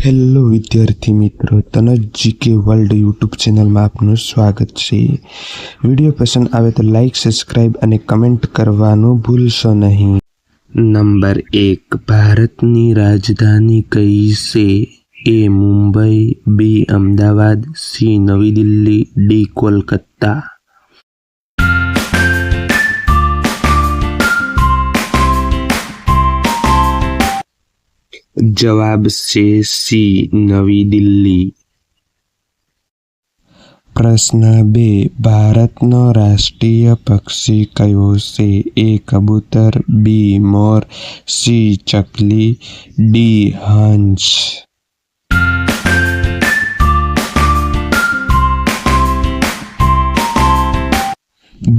Hello વિદ્યાર્થી મિત્રો, તનજ GK world YouTube ચેનલમાં આપનું સ્વાગત છે। વિડીયો પસંદ આવે તો લાઇક, સબસ્ક્રાઇબ અને કમેન્ટ કરવાનું ભૂલશો નહીં। નંબર 1, ભારતની રાજધાની કઈ છે? એ મુંબઈ, બી અમદાવાદ, સી નવી દિલ્હી, ડી કોલકાતા। જવાબ છે સી નવી દિલ્હી। પ્રશ્ન 2, ભારતનો રાષ્ટ્રીય પક્ષી કયો છે? એ કબૂતર, બી મોર, સી ચકલી, ડી હંસ।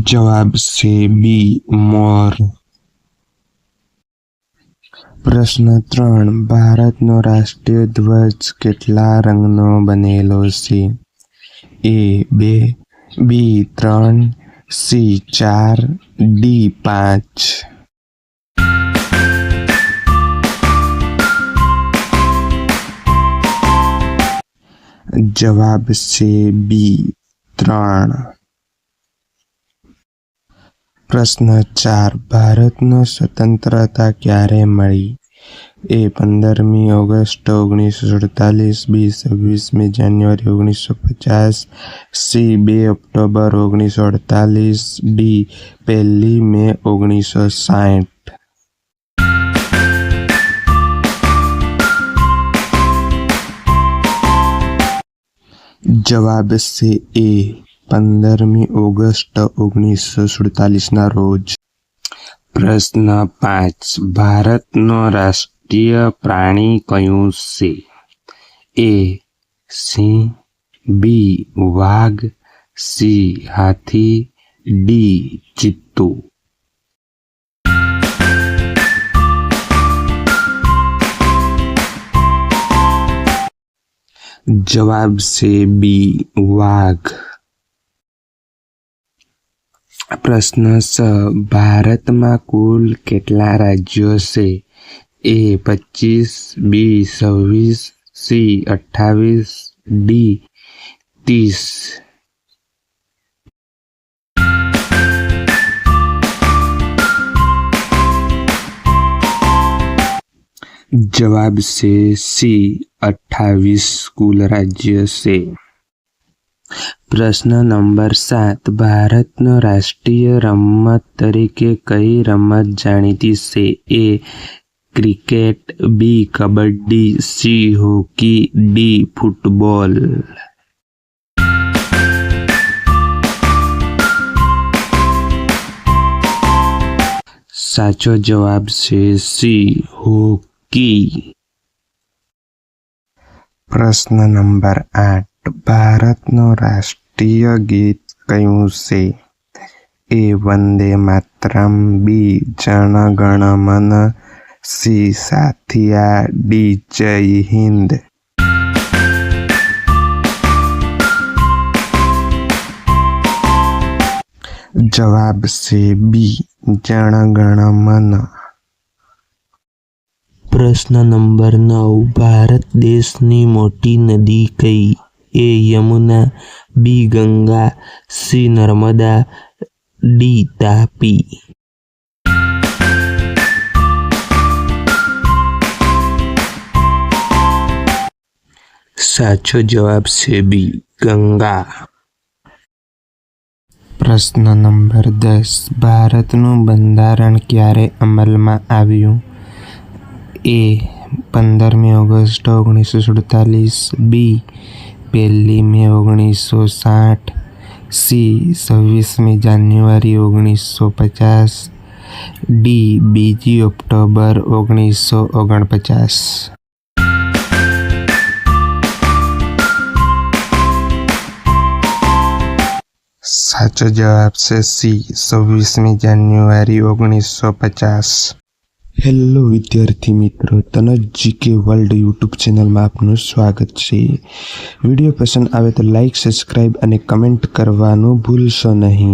જવાબ છે બી મોર। પ્રશ્ન 3, ભારતનો રાષ્ટ્રીય ધ્વજ કેટલા રંગનો બનેલો છે? એ 2, બી 3, સી 4, ડી 5। જવાબ છે બી 3। પ્રશ્ન 4, ભારતનો સ્વતંત્રતા ક્યારે મળી? એ 15મી ઓગસ્ટ 1947, બી 26મી જાન્યુઆરી 1950, સી 2 ઓક્ટોબર 1948, ડી 1લી મે 1960। જવાબ છે એ 15મી ઓગસ્ટ 1947ના રોજ। પ્રશ્ન 5, ભારતનો રાષ્ટ્રીય પ્રાણી કયું છે? એ સિંહ, બી વાઘ, સી હાથી, ડી ચિત્તું। જવાબ છે બી વાઘ। પ્રશ્ન 6, ભારતમાં કુલ કેટલા રાજ્યો છે? એ 25, બી 26, સી 28, ડી 30। જવાબ છે સી 28 કુલ રાજ્ય છે। પ્રશ્ન નંબર 7, ભારતનો રાષ્ટ્રીય રમત તરીકે કઈ રમત જાણીતી છે? A cricket, B kabaddi, C hockey, D football. સાચો જવાબ છે સી હોકી। પ્રશ્ન નંબર 8, ભારતનો રાષ્ટ્રીય ગીત કયું છે? એ વંદે માતરમ, બી જન ગણ મન, સી સાથિયા, ડી જય હિન્દ। જવાબ છે બી જન ગણ મન। પ્રશ્ન નંબર 9, ભારત દેશની મોટી નદી કઈ? એ યમુના, બી ગંગા, સી નર્મદા, ડી તાપી। સાચો જવાબ છે બી ગંગા। પ્રશ્ન નંબર 10, ભારતનું બંધારણ ક્યારે અમલમાં આવ્યું? એ 15મી ઓગસ્ટ 1947, બી 1લી મે 1960, સી 26મી જાન્યુઆરી 1950, ડી 2 ઓક્ટોબર 1949। સાચો જવાબ છે સી 26મી જાન્યુઆરી 1950। હેલો વિદ્યાર્થી મિત્રો, તનજ જીકે વર્લ્ડ યુટ્યુબ ચેનલમાં આપનું સ્વાગત છે। વિડીયો પસંદ આવે તો લાઇક, સબસ્ક્રાઇબ અને કમેન્ટ કરવાનું ભૂલશો નહીં।